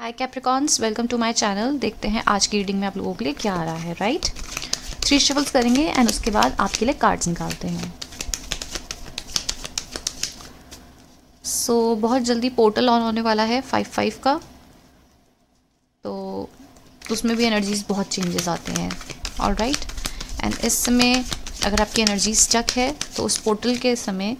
Hi Capricorns, welcome to my channel. देखते हैं आज की रीडिंग में आप लोगों के लिए क्या आ रहा है। राइट, 3 शफल्स करेंगे एंड उसके बाद आपके लिए कार्ड्स निकालते हैं। सो बहुत जल्दी पोर्टल ऑन होने वाला है 5/5 का, तो उसमें भी एनर्जीज बहुत चेंजेस आते हैं। ऑलराइट, एंड इस समय अगर आपकी एनर्जी स्टक है तो उस पोर्टल के समय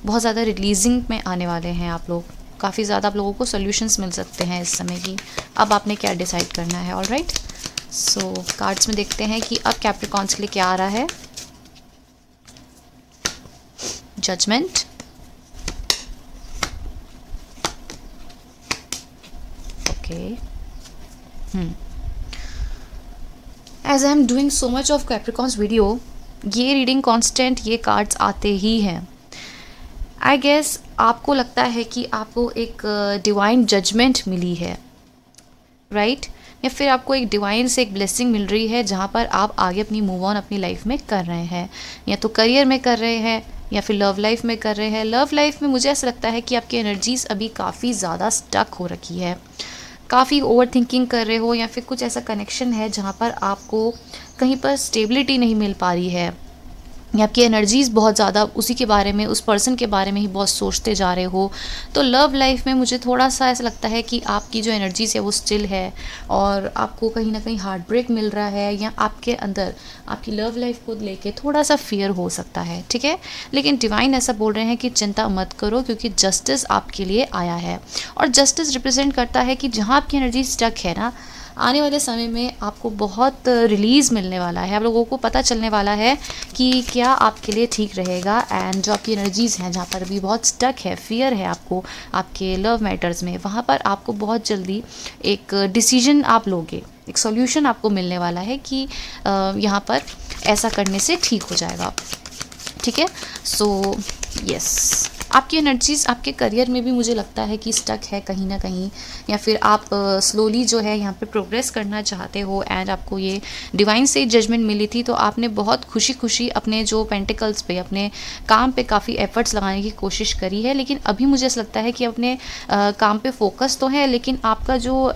बहुत ज़्यादा रिलीजिंग में आने वाले हैं आप लोग। काफ़ी ज़्यादा आप लोगों को सॉल्यूशंस मिल सकते हैं इस समय की। अब आपने क्या डिसाइड करना है। ऑलराइट, सो कार्ड्स में देखते हैं कि अब कैप्रिकॉन्स के लिए क्या आ रहा है। Judgement, okay. As I am doing so much of Capricorns video, ये रीडिंग कांस्टेंट ये कार्ड्स आते ही हैं। आई गेस आपको लगता है कि आपको एक डिवाइन जजमेंट मिली है, राइट या फिर आपको एक डिवाइन से एक ब्लेसिंग मिल रही है जहाँ पर आप आगे अपनी मूव ऑन अपनी लाइफ में कर रहे हैं, या तो करियर में कर रहे हैं या फिर लव लाइफ में कर रहे हैं। लव लाइफ में मुझे ऐसा लगता है कि आपकी एनर्जीज अभी काफ़ी ज़्यादा स्टक हो रखी है, काफ़ी ओवर थिंकिंग कर रहे हो, या फिर कुछ ऐसा कनेक्शन है जहाँ पर आपको कहीं पर स्टेबिलिटी नहीं मिल पा रही है, या आपकी एनर्जीज़ बहुत ज़्यादा उसी के बारे में, उस पर्सन के बारे में ही बहुत सोचते जा रहे हो। तो लव लाइफ में मुझे थोड़ा सा ऐसा लगता है कि आपकी जो एनर्जीज़ है वो स्टिल है, और आपको कहीं ना कहीं हार्ट ब्रेक मिल रहा है, या आपके अंदर आपकी लव लाइफ को लेके थोड़ा सा फियर हो सकता है। ठीक है, लेकिन डिवाइन ऐसा बोल रहे हैं कि चिंता मत करो, क्योंकि जस्टिस आपके लिए आया है। और जस्टिस रिप्रेजेंट करता है कि जहाँ आपकी एनर्जी स्टक है ना, आने वाले समय में आपको बहुत रिलीज़ मिलने वाला है। आप लोगों को पता चलने वाला है कि क्या आपके लिए ठीक रहेगा। एंड जो आपकी एनर्जीज़ हैं जहाँ पर भी बहुत स्टक है, फियर है आपको आपके लव मैटर्स में, वहाँ पर आपको बहुत जल्दी एक डिसीजन आप लोगे, एक सॉल्यूशन आपको मिलने वाला है कि यहाँ पर ऐसा करने से ठीक हो जाएगा। ठीक है, सो यस, आपकी एनर्जीज़ आपके करियर में भी मुझे लगता है कि स्टक है कहीं ना कहीं, या फिर आप स्लोली जो है यहाँ पे प्रोग्रेस करना चाहते हो। एंड आपको ये डिवाइन से जजमेंट मिली थी, तो आपने बहुत खुशी खुशी अपने जो पेंटिकल्स पे, अपने काम पे काफ़ी एफर्ट्स लगाने की कोशिश करी है। लेकिन अभी मुझे ऐसा लगता है कि अपने काम पे फोकस तो है, लेकिन आपका जो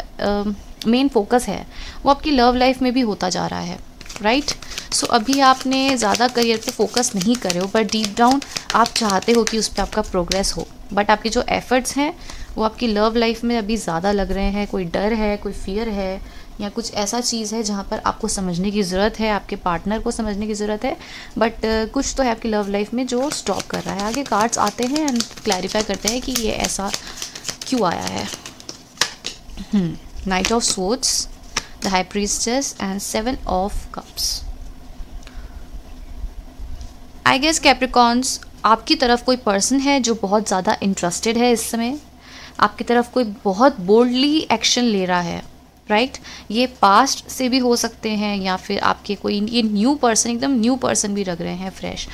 मेन फोकस है वो आपकी लव लाइफ में भी होता जा रहा है। राइट, सो अभी आपने ज़्यादा करियर पे फोकस नहीं करे हो, बट डीप डाउन आप चाहते हो कि उस पर आपका प्रोग्रेस हो। बट आपके जो एफर्ट्स हैं वो आपकी लव लाइफ में अभी ज़्यादा लग रहे हैं। कोई डर है, कोई फियर है, या कुछ ऐसा चीज़ है जहाँ पर आपको समझने की ज़रूरत है, आपके पार्टनर को समझने की ज़रूरत है। बट कुछ तो है आपकी लव लाइफ में जो स्टॉप कर रहा है। आगे कार्ड्स आते हैं एंड क्लैरिफाई करते हैं कि ये ऐसा क्यों आया है। Knight of swords, the high priestess and 7 of cups. I guess Capricorns, आपकी तरफ कोई पर्सन है जो बहुत ज़्यादा इंटरेस्टेड है इस समय। आपकी तरफ कोई बहुत बोल्डली एक्शन ले रहा है। राइट, ये पास्ट से भी हो सकते हैं, या फिर आपके कोई ये न्यू पर्सन, एकदम न्यू पर्सन भी लग रहे हैं, फ्रेश।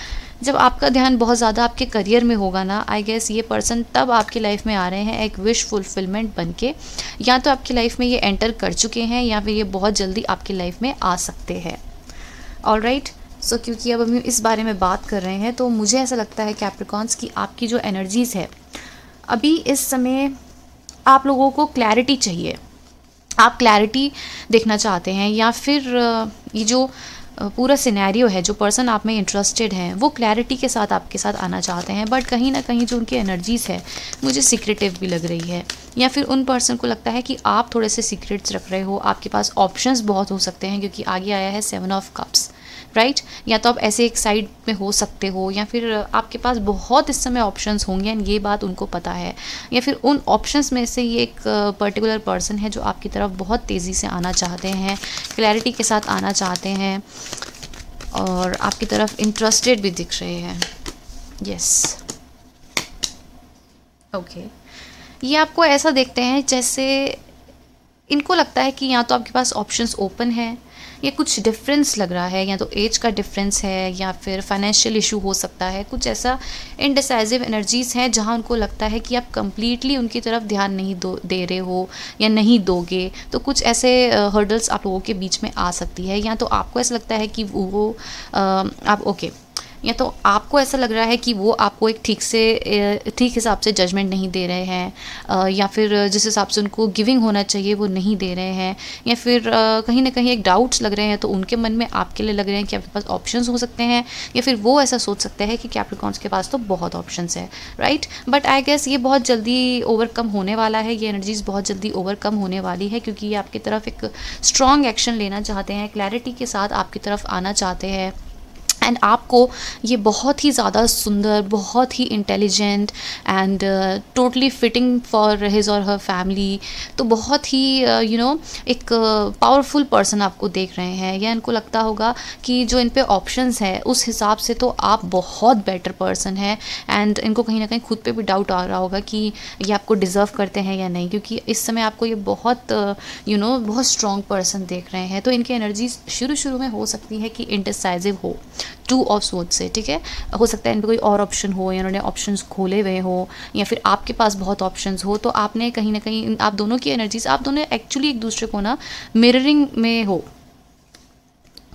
जब आपका ध्यान बहुत ज़्यादा आपके करियर में होगा ना, आई गेस ये पर्सन तब आपकी लाइफ में आ रहे हैं एक विश फुलफिलमेंट बन के। या तो आपकी लाइफ में ये एंटर कर चुके हैं, या फिर ये बहुत जल्दी आपकी लाइफ में आ सकते हैं। ऑलराइट, सो क्योंकि अब हम इस बारे में बात कर रहे हैं, तो मुझे ऐसा लगता है कैप्रिकॉन्स की आपकी जो एनर्जीज़ है अभी इस समय, आप लोगों को क्लैरिटी चाहिए। आप क्लैरिटी देखना चाहते हैं, या फिर ये जो पूरा सिनेरियो है, जो पर्सन आप में इंटरेस्टेड हैं वो क्लैरिटी के साथ आपके साथ आना चाहते हैं। बट कहीं ना कहीं जो उनकी एनर्जीज़ है मुझे सीक्रेटिव भी लग रही है, या फिर उन पर्सन को लगता है कि आप थोड़े से सीक्रेट्स रख रहे हो। आपके पास ऑप्शंस बहुत हो सकते हैं, क्योंकि आगे आया है 7 ऑफ कप्स। राइट, या तो आप ऐसे एक साइड में हो सकते हो, या फिर आपके पास बहुत इस समय ऑप्शंस होंगे एंड ये बात उनको पता है, या फिर उन ऑप्शंस में से ये एक पर्टिकुलर पर्सन है जो आपकी तरफ बहुत तेज़ी से आना चाहते हैं, क्लैरिटी के साथ आना चाहते हैं, और आपकी तरफ इंटरेस्टेड भी दिख रहे हैं। यस, ओके, ये आपको ऐसा देखते हैं जैसे इनको लगता है कि या तो आपके पास ऑप्शंस ओपन है, या कुछ डिफरेंस लग रहा है, या तो एज का डिफरेंस है, या फिर फाइनेंशियल इशू हो सकता है। कुछ ऐसा इनडिसाइसिव एनर्जीज़ हैं जहां उनको लगता है कि आप कंप्लीटली उनकी तरफ ध्यान नहीं दे रहे हो, या नहीं दोगे। तो कुछ ऐसे हर्डल्स आप लोगों के बीच में आ सकती है, या तो आपको ऐसा लगता है कि वो आप ओके, या तो आपको ऐसा लग रहा है कि वो आपको एक ठीक हिसाब से जजमेंट नहीं दे रहे हैं, या फिर जिस हिसाब से उनको गिविंग होना चाहिए वो नहीं दे रहे हैं, या फिर कहीं ना कहीं एक डाउट्स लग रहे हैं तो उनके मन में आपके लिए लग रहे हैं कि आपके पास ऑप्शंस हो सकते हैं, या फिर वो ऐसा सोच सकते हैं कि कैप्रिकॉर्न्स के पास तो बहुत ऑप्शंस है, राइट। बट आई गेस ये बहुत जल्दी ओवरकम होने वाला है, ये एनर्जीज बहुत जल्दी ओवरकम होने वाली है, क्योंकि ये आपकी तरफ एक स्ट्रॉन्ग एक्शन लेना चाहते हैं, क्लैरिटी के साथ आपकी तरफ आना चाहते हैं। एंड आपको ये बहुत ही ज़्यादा सुंदर, बहुत ही intelligent and totally fitting for his or her family, तो बहुत ही एक पावरफुल पर्सन आपको देख रहे हैं, या इनको लगता होगा कि जो इन पे ऑप्शंस है उस हिसाब से तो आप बहुत बेटर पर्सन है, एंड इनको कहीं ना कहीं खुद पे भी डाउट आ रहा होगा कि ये आपको डिज़र्व करते हैं या नहीं, क्योंकि इस समय आपको ये बहुत बहुत स्ट्रॉन्ग पर्सन देख रहे हैं। तो इनकी एनर्जीज शुरू में हो सकती है कि इंडिसाइसिव हो, 2 ऑफ स्वॉर्ड्स से, ठीक है। हो सकता है इन पर कोई और ऑप्शन हो, या उन्होंने ऑप्शंस खोले हुए हो, या फिर आपके पास बहुत ऑप्शंस हो, तो आपने कहीं ना कहीं आप दोनों की एनर्जीज, आप दोनों एक्चुअली एक दूसरे को ना मिररिंग में हो,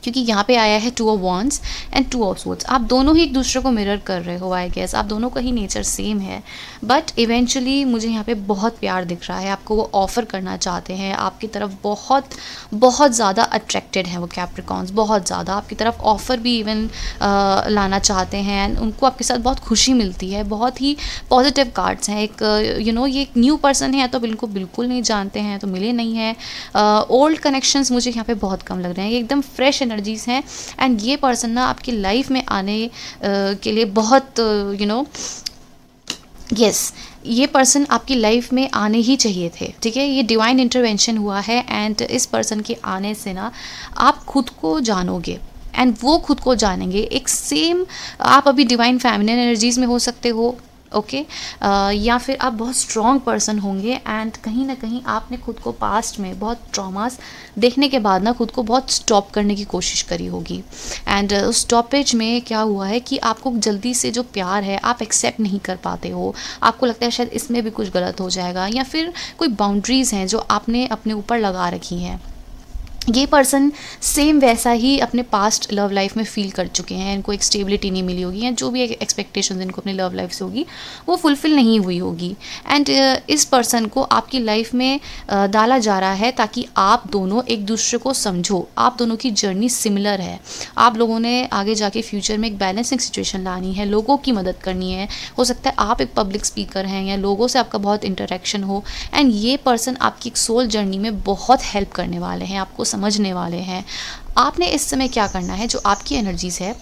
क्योंकि यहाँ पे आया है 2 of wands and 2 of swords. आप दोनों ही एक दूसरे को मिरर कर रहे हो, आई गेस आप दोनों का ही नेचर सेम है, बट इवेंचुअली मुझे यहाँ पे बहुत प्यार दिख रहा है, आपको वो ऑफ़र करना चाहते हैं, आपकी तरफ बहुत बहुत ज़्यादा अट्रैक्टेड हैं वो कैप्रिकॉर्न्स, बहुत ज़्यादा आपकी तरफ ऑफ़र भी इवन लाना चाहते हैं, उनको आपके साथ बहुत खुशी मिलती है। बहुत ही पॉजिटिव कार्ड्स हैं, एक ये एक न्यू पर्सन है, तो बिल्कुल बिल्कुल नहीं जानते हैं, तो मिले नहीं हैं, ओल्ड कनेक्शंस मुझे यहाँ पे बहुत कम लग रहे हैं, ये एकदम फ्रेश एनर्जीज हैं। एंड ये पर्सन ना आपकी लाइफ में आने के लिए बहुत यस ये पर्सन आपकी लाइफ में आने ही चाहिए थे, ठीक है। ये डिवाइन इंटरवेंशन हुआ है, एंड इस पर्सन के आने से ना आप खुद को जानोगे एंड वो खुद को जानेंगे। एक सेम आप अभी डिवाइन फेमिनिन एनर्जीज में हो सकते हो, ओके, या फिर आप बहुत स्ट्रॉन्ग पर्सन होंगे, एंड कहीं ना कहीं आपने खुद को पास्ट में बहुत ट्रॉमास देखने के बाद ना खुद को बहुत स्टॉप करने की कोशिश करी होगी, एंड उस स्टॉपेज में क्या हुआ है कि आपको जल्दी से जो प्यार है आप एक्सेप्ट नहीं कर पाते हो, आपको लगता है शायद इसमें भी कुछ गलत हो जाएगा, या फिर कोई बाउंड्रीज़ हैं जो आपने अपने ऊपर लगा रखी हैं। ये पर्सन सेम वैसा ही अपने पास्ट लव लाइफ में फ़ील कर चुके हैं, इनको एक स्टेबिलिटी नहीं मिली होगी, या जो भी एक्सपेक्टेशंस इनको अपनी लव लाइफ से होगी वो फुलफ़िल नहीं हुई होगी, एंड इस पर्सन को आपकी लाइफ में डाला जा रहा है ताकि आप दोनों एक दूसरे को समझो। आप दोनों की जर्नी सिमिलर है, आप लोगों ने आगे जाके फ्यूचर में एक बैलेंसिंग सिचुएशन लानी है, लोगों की मदद करनी है, हो सकता है आप एक पब्लिक स्पीकर हैं या लोगों से आपका बहुत इंटरेक्शन हो, एंड ये पर्सन आपकी एक सोल जर्नी में बहुत हेल्प करने वाले हैं, आपको समझने वाले हैं। आपने इस समय क्या करना है, जो आपकी एनर्जीज है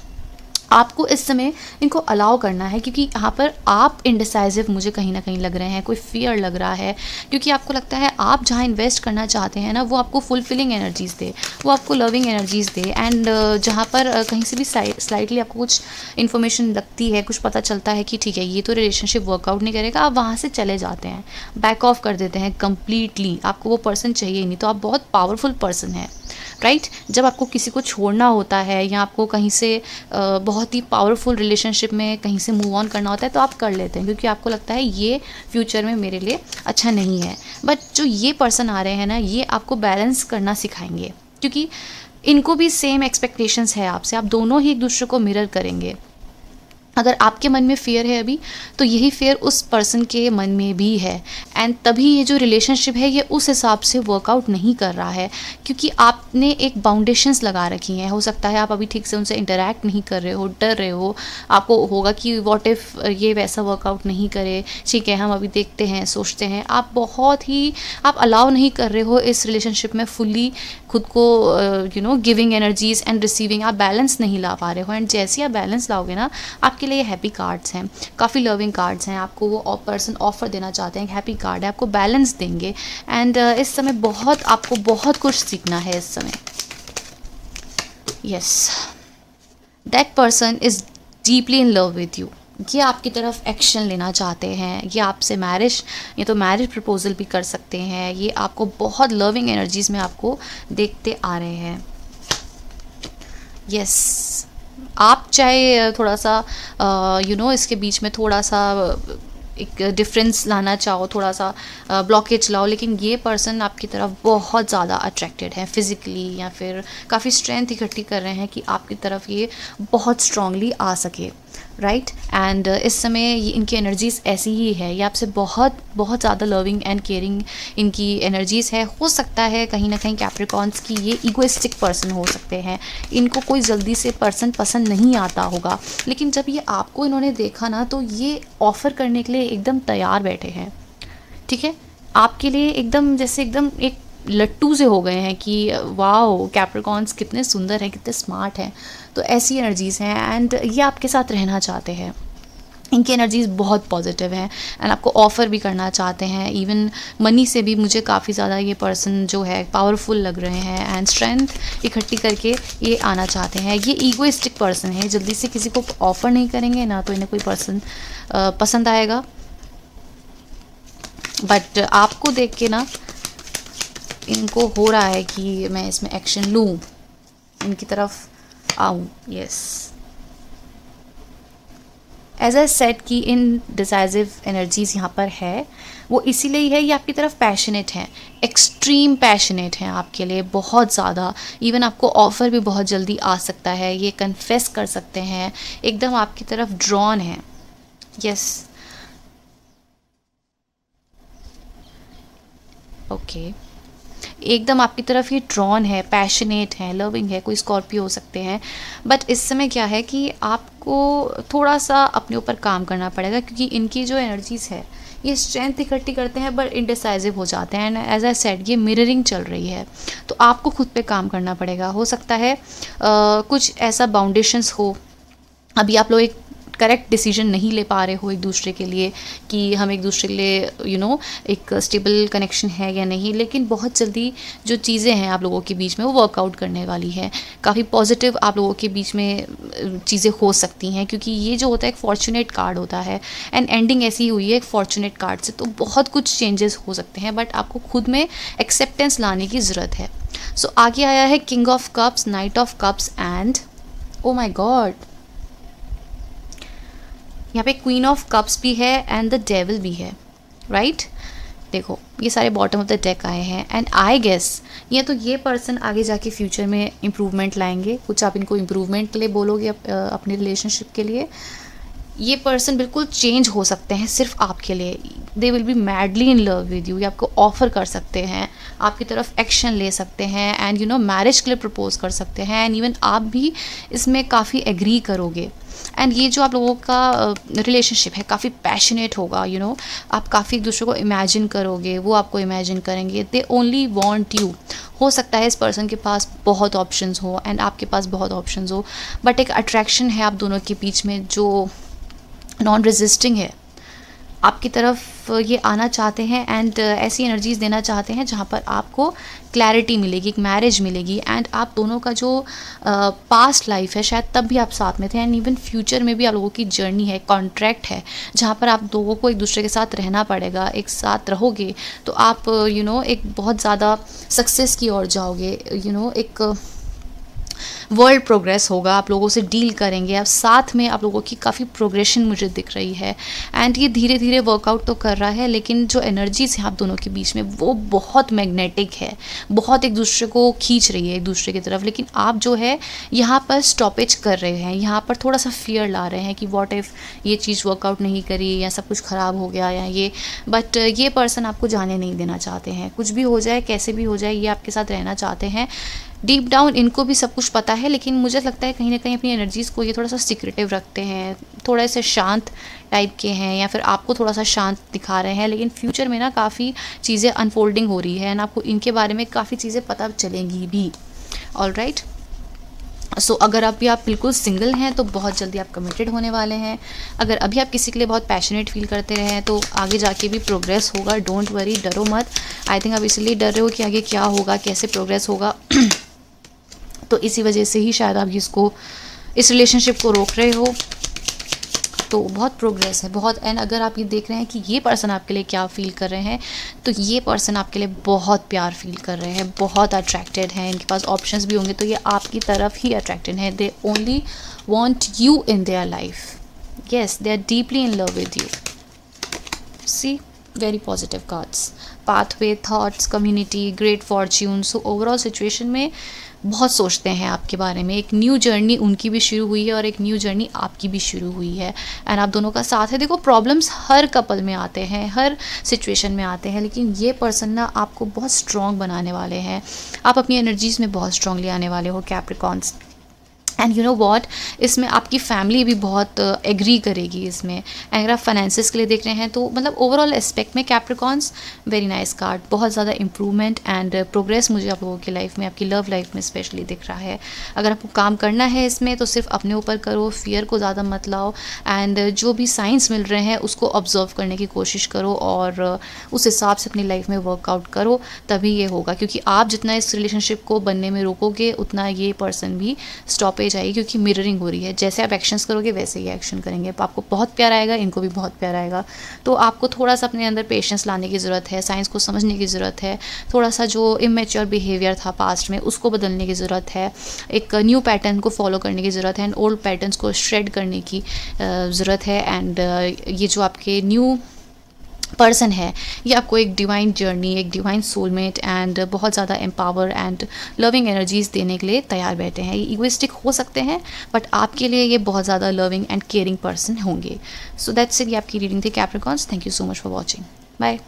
आपको इस समय इनको अलाउ करना है, क्योंकि यहाँ पर आप इंडिसाइसिव मुझे कहीं ना कहीं लग रहे हैं, कोई फियर लग रहा है, क्योंकि आपको लगता है आप जहाँ इन्वेस्ट करना चाहते हैं ना वो आपको फुलफिलिंग एनर्जीज़ दे, वो आपको लविंग एनर्जीज़ दे, एंड जहाँ पर कहीं से भी स्लाइटली आपको कुछ इन्फॉर्मेशन लगती है, कुछ पता चलता है कि ठीक है ये तो रिलेशनशिप वर्कआउट नहीं करेगा, आप वहाँ से चले जाते हैं, बैक ऑफ कर देते हैं कम्प्लीटली, आपको वो पर्सन चाहिए ही नहीं। तो आप बहुत पावरफुल पर्सन है, राइट। जब आपको किसी को छोड़ना होता है या आपको कहीं से बहुत ही पावरफुल रिलेशनशिप में कहीं से मूव ऑन करना होता है तो आप कर लेते हैं, क्योंकि आपको लगता है ये फ्यूचर में मेरे लिए अच्छा नहीं है। बट जो ये पर्सन आ रहे हैं ना, ये आपको बैलेंस करना सिखाएंगे, क्योंकि इनको भी सेम एक्सपेक्टेशंस है आपसे, आप दोनों ही एक दूसरे को मिरर करेंगे। अगर आपके मन में फ़ियर है अभी, तो यही फ़ियर उस पर्सन के मन में भी है, एंड तभी ये जो रिलेशनशिप है ये उस हिसाब से वर्कआउट नहीं कर रहा है, क्योंकि आपने एक बाउंडेशंस लगा रखी हैं। हो सकता है आप अभी ठीक से उनसे इंटरैक्ट नहीं कर रहे हो, डर रहे हो, आपको होगा कि व्हाट इफ़ ये वैसा वर्कआउट नहीं करे, ठीक है हम अभी देखते हैं, सोचते हैं। आप बहुत ही आप अलाउ नहीं कर रहे हो इस रिलेशनशिप में फुल्ली खुद को गिविंग एनर्जीज एंड रिसीविंग, आप बैलेंस नहीं ला पा रहे हो। एंड जैसे आप बैलेंस लाओगे ना, आपके लिए हैप्पी कार्ड्स हैं, काफ़ी लविंग कार्ड्स हैं, आपको वो पर्सन ऑफर देना चाहते हैं, हैप्पी कार्ड है, आपको बैलेंस देंगे। एंड इस समय आपको बहुत कुछ सीखना है इस समय। Yes, that person is deeply in love with you, ये आपकी तरफ एक्शन लेना चाहते हैं, ये आपसे मैरिज या तो मैरिज प्रपोजल भी कर सकते हैं, ये आपको बहुत लविंग एनर्जीज में आपको देखते आ रहे हैं। यस, आप चाहे थोड़ा सा इसके बीच में थोड़ा सा एक डिफरेंस लाना चाहो, थोड़ा सा ब्लॉकेज लाओ, लेकिन ये पर्सन आपकी तरफ बहुत ज़्यादा अट्रैक्टेड है फिज़िकली, या फिर काफ़ी स्ट्रेंथ इकट्ठी कर रहे हैं कि आपकी तरफ ये बहुत स्ट्रांगली आ सके, राइट। एंड इस समय ये इनकी एनर्जीज़ ऐसी ही है, ये आपसे बहुत बहुत ज़्यादा लविंग एंड केयरिंग इनकी एनर्जीज़ है। हो सकता है कहीं ना कहीं कैप्रिकॉर्न्स की ये ईगोइस्टिक पर्सन हो सकते हैं, इनको कोई जल्दी से पर्सन पसंद नहीं आता होगा, लेकिन जब ये आपको इन्होंने देखा ना तो ये ऑफ़र करने के लिए एकदम तैयार बैठे हैं, ठीक है। आपके लिए एकदम जैसे एकदम एक लट्टू से हो गए हैं कि वाओ कैप्रिकॉर्न्स कितने सुंदर हैं, कितने स्मार्ट हैं। तो ऐसी एनर्जीज़ हैं एंड ये आपके साथ रहना चाहते हैं। इनकी एनर्जीज़ बहुत पॉजिटिव हैं एंड आपको ऑफ़र भी करना चाहते हैं। इवन मनी से भी मुझे काफ़ी ज़्यादा ये पर्सन जो है पावरफुल लग रहे हैं एंड स्ट्रेंथ इकट्ठी करके ये आना चाहते हैं। ये ईगोइस्टिक पर्सन है, जल्दी से किसी को ऑफ़र नहीं करेंगे ना तो इन्हें कोई पर्सन पसंद आएगा। बट आपको देख के ना इनको हो रहा है कि मैं इसमें एक्शन लूँ, इनकी तरफ आऊँ। यस, एज आई सेड कि इन डिसाइसिव एनर्जीज़ यहाँ पर है, वो इसीलिए है, ये आपकी तरफ पैशनेट हैं, एक्सट्रीम पैशनेट हैं आपके लिए बहुत ज़्यादा। इवन आपको ऑफ़र भी बहुत जल्दी आ सकता है, ये कन्फेस कर सकते हैं, एकदम आपकी तरफ ड्रॉन है। यस, ओके, एकदम आपकी तरफ ये ड्रॉन है, पैशनेट है, लविंग है, कोई स्कॉर्पियो हो सकते हैं। बट इस समय क्या है कि आपको थोड़ा सा अपने ऊपर काम करना पड़ेगा, क्योंकि इनकी जो एनर्जीज़ है ये स्ट्रेंथ इकट्ठी करते हैं बट इनडिसाइसिव हो जाते हैं। एंड एज आई सेड ये मिररिंग चल रही है, तो आपको खुद पे काम करना पड़ेगा। हो सकता है कुछ ऐसा बाउंडेशंस हो, अभी आप लोग एक करेक्ट डिसीजन नहीं ले पा रहे हो एक दूसरे के लिए कि हम एक दूसरे के लिए एक स्टेबल कनेक्शन है या नहीं, लेकिन बहुत जल्दी जो चीज़ें हैं आप लोगों के बीच में वो वर्कआउट करने वाली है। काफ़ी पॉजिटिव आप लोगों के बीच में चीज़ें हो सकती हैं, क्योंकि ये जो होता है एक फॉर्चुनेट कार्ड होता है एंड एंडिंग ऐसी हुई है एक फॉर्चुनेट कार्ड से, तो बहुत कुछ चेंजेस हो सकते हैं बट आपको खुद में एक्सेप्टेंस लाने की ज़रूरत है। सो आगे आया है king of cups, knight of cups and oh my god, यहाँ पे क्वीन ऑफ कप्स भी है एंड द डेविल भी है, राइट। देखो ये सारे बॉटम ऑफ द डेक आए हैं एंड आई गेस ये पर्सन आगे जाके फ्यूचर में इम्प्रूवमेंट लाएंगे। कुछ आप इनको इम्प्रूवमेंट के लिए बोलोगे अपने रिलेशनशिप के लिए। ये पर्सन बिल्कुल चेंज हो सकते हैं सिर्फ आपके लिए। They will be madly in love with you, ये आपको ऑफ़र कर सकते हैं, आपकी तरफ एक्शन ले सकते हैं एंड मैरिज के लिए प्रपोज कर सकते हैं एंड इवन आप भी इसमें काफ़ी एग्री करोगे। एंड ये जो आप लोगों का रिलेशनशिप है काफ़ी पैशनेट होगा, आप काफ़ी एक दूसरे को इमेजिन करोगे, वो आपको इमेजिन करेंगे। They only want you. हो सकता है इस पर्सन के पास बहुत ऑप्शंस हो एंड आपके पास बहुत ऑप्शंस हो, बट एक अट्रैक्शन है आप दोनों के बीच में जो नॉन रेजिस्टिंग है। आपकी तरफ ये आना चाहते हैं एंड ऐसी एनर्जीज देना चाहते हैं जहाँ पर आपको क्लैरिटी मिलेगी, एक मैरिज मिलेगी एंड आप दोनों का जो पास्ट लाइफ है शायद तब भी आप साथ में थे एंड इवन फ्यूचर में भी आप लोगों की जर्नी है, कॉन्ट्रैक्ट है जहाँ पर आप लोगों को एक दूसरे के साथ रहना पड़ेगा। एक साथ रहोगे तो आप एक बहुत ज़्यादा सक्सेस की ओर जाओगे, एक वर्ल्ड प्रोग्रेस होगा, आप लोगों से डील करेंगे, आप साथ में आप लोगों की काफ़ी प्रोग्रेशन मुझे दिख रही है एंड ये धीरे धीरे वर्कआउट तो कर रहा है, लेकिन जो एनर्जीज हैं आप दोनों के बीच में वो बहुत मैग्नेटिक है, बहुत एक दूसरे को खींच रही है एक दूसरे की तरफ। लेकिन आप जो है यहाँ पर स्टॉपेज कर रहे हैं, यहाँ पर थोड़ा सा फियर ला रहे हैं कि व्हाट इफ़ ये चीज़ वर्कआउट नहीं करी या सब कुछ ख़राब हो गया या ये, बट ये पर्सन आपको जाने नहीं देना चाहते हैं। कुछ भी हो जाए, कैसे भी हो जाए, ये आपके साथ रहना चाहते हैं। डीप डाउन इनको भी सब कुछ पता है, लेकिन मुझे लगता है कहीं ना कहीं अपनी एनर्जीज़ को ये थोड़ा सा सीक्रेटिव रखते हैं, थोड़ा से शांत टाइप के हैं या फिर आपको थोड़ा सा शांत दिखा रहे हैं। लेकिन फ्यूचर में ना काफ़ी चीज़ें अनफोल्डिंग हो रही है एंड आपको इनके बारे में काफ़ी चीज़ें पता चलेंगी भी। ऑलराइट, सो अगर अभी आप बिल्कुल सिंगल हैं तो बहुत जल्दी आप कमिटेड होने वाले हैं। अगर अभी आप किसी के लिए बहुत पैशनेट फील करते रहे हैं तो आगे जाके भी प्रोग्रेस होगा। डोंट वरी, डरो मत। आई थिंक आप इसलिए डर रहे हो कि आगे क्या होगा, कैसे प्रोग्रेस होगा तो इसी वजह से ही शायद आप इस रिलेशनशिप को रोक रहे हो। तो बहुत प्रोग्रेस है, बहुत। एंड अगर आप ये देख रहे हैं कि ये पर्सन आपके लिए क्या फील कर रहे हैं, तो ये पर्सन आपके लिए बहुत प्यार फील कर रहे हैं, बहुत अट्रैक्टेड हैं, इनके पास ऑप्शंस भी होंगे तो ये आपकी तरफ ही अट्रैक्टेड हैं। They only want you in their life. Yes, they are deeply in love with you. See very positive cards, pathway, thoughts, community, great fortune. So overall situation में बहुत सोचते हैं आपके बारे में। एक न्यू जर्नी उनकी भी शुरू हुई है और एक न्यू जर्नी आपकी भी शुरू हुई है, एंड आप दोनों का साथ है। देखो, प्रॉब्लम्स हर कपल में आते हैं, हर सिचुएशन में आते हैं, लेकिन ये पर्सन ना आपको बहुत स्ट्रॉन्ग बनाने वाले हैं। आप अपनी एनर्जीज़ में बहुत स्ट्रॉन्गली आने वाले हो Capricorns. And you know what, इसमें आपकी फैमिली भी बहुत एग्री करेगी इसमें। एंड अगर आप फाइनेंसिस के लिए देख रहे हैं तो मतलब ओवरऑल एस्पेक्ट में कैप्रिकॉन्स वेरी नाइस कार्ड, बहुत ज़्यादा इंप्रूवमेंट एंड प्रोग्रेस मुझे आप लोगों की लाइफ में, आपकी लव लाइफ में स्पेशली दिख रहा है। अगर आपको काम करना है इसमें तो सिर्फ अपने ऊपर करो, फियर को ज़्यादा मत लाओ, एंड जो भी साइंस मिल रहे हैं उसको ऑब्जर्व करने की कोशिश करो और उस हिसाब से अपनी लाइफ में वर्कआउट करो, तभी ये होगा। क्योंकि आप जितना इस रिलेशनशिप को बनने में रोकोगे उतना ये पर्सन भी स्टॉप जाएगी, क्योंकि मिररिंग हो रही है। जैसे आप एक्शंस करोगे वैसे ही एक्शन करेंगे। आपको बहुत प्यार आएगा, इनको भी बहुत प्यार आएगा। तो आपको थोड़ा सा अपने अंदर पेशेंस लाने की ज़रूरत है, साइंस को समझने की ज़रूरत है, थोड़ा सा जो इमेच्योर बिहेवियर था पास्ट में उसको बदलने की ज़रूरत है, एक न्यू पैटर्न को फॉलो करने की ज़रूरत है, एंड ओल्ड पैटर्न्स को श्रेड करने की ज़रूरत है। एंड ये जो आपके न्यू पर्सन है ये आपको एक डिवाइन जर्नी, एक डिवाइन सोलमेट एंड बहुत ज़्यादा एम्पावर एंड लविंग एनर्जीज देने के लिए तैयार बैठे हैं। ये इगोइस्टिक हो सकते हैं बट आपके लिए ये बहुत ज़्यादा लविंग एंड केयरिंग पर्सन होंगे। सो दैट्स इट, ये आपकी रीडिंग थी Capricorns. Thank you so much for watching. Bye.